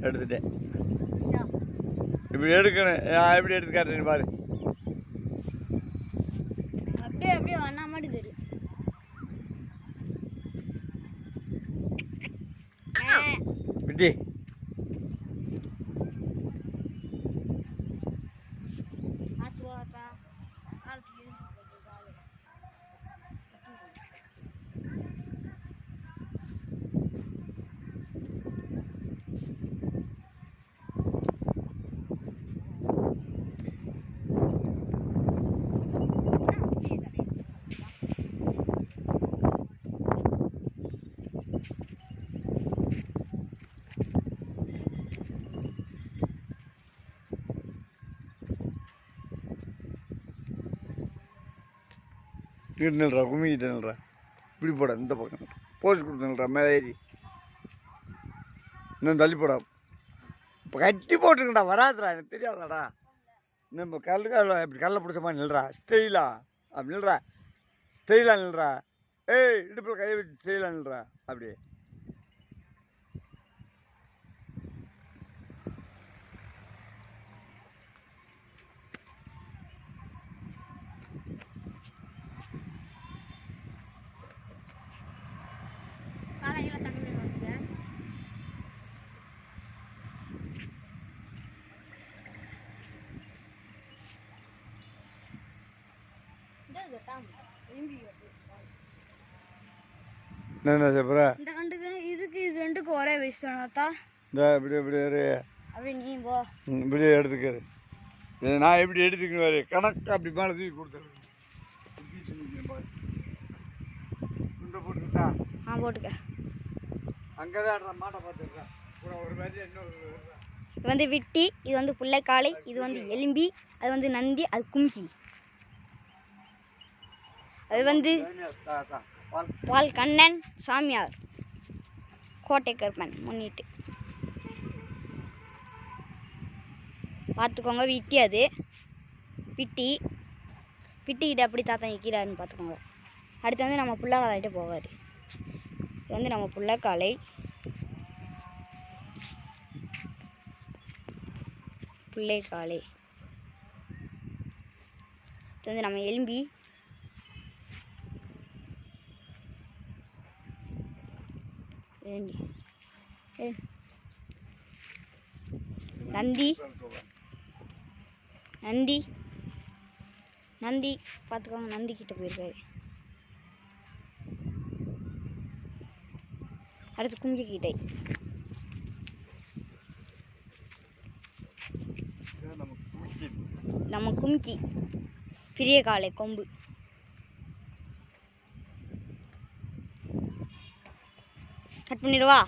எடுத்துட்டேன். இப்படி எடுக்கணும். எப்படி எடுத்து காட்டுறேன்னு பாரு. அப்படியே அப்படியே வண்ணா மட்டும் தெரியும். விட்டி நில்றா, குமிக்கிட்டு நில்றா. இப்படி போட, இந்த பக்கம் போஸ்ட் கொடுத்து நில்றா. மேலே ஏறி இன்னும் தள்ளி போடா. இப்போ கட்டி போட்டுருக்கடா, வராதுடா, எனக்கு தெரியாதாடா. நம்ம இப்படி கல்லை பிடிச்ச மாதிரி நில்றா. ஸ்டெயிலா அப்படி நில்றா. ஸ்டெயிலா நில்றா. ஏய், இடுப்பில் கையை வச்சு ஸ்டெயிலா நில்றா. அப்படியே என்ன சொல்ற? இந்த கண்டுக்கு இதுக்கு இது ரெண்டுக்கு ஒரே வயசு தானாத்தா. இந்த இப்படி அப்படி நீ போ. இப்படி எடுத்துக்காரு. நான் எப்படி எடுத்துக்கணும் கணக்கு அப்படி மேலே தூக்கி கொடுத்துருவேன். போட்டுக்கிட்டா போட்டுக்க. அங்கதான் மாட்டை பார்த்துருக்கேன். ஒரு மாதிரி இன்னொரு இது வந்து விட்டி, இது வந்து புள்ளைக்காளை, இது வந்து எலும்பி, அது வந்து நந்தி, அது கும்கி, அது வந்து பால் கண்ணன் சாமியார் கோட்டை கருப்பன் முன்னிட்டு பார்த்துக்கோங்க. விட்டி அது விட்டிக்கிட்ட அப்படி தாத்தா நிற்கிறாருன்னு பார்த்துக்கோங்க. அடுத்து வந்து நம்ம புள்ளக்காலைகிட்ட போவார். இது வந்து நம்ம புள்ளக்காலை. புள்ளைக்காலை இது வந்து நம்ம எலும்பி. நந்தி பார்த்துக்கோங்க. நந்தி கிட்ட போயிருக்காரு. அடுத்து கும்கி கிட்டே. நம்ம கும்கி பெரிய காலை கொம்பு. கட் பண்ணிடுவா.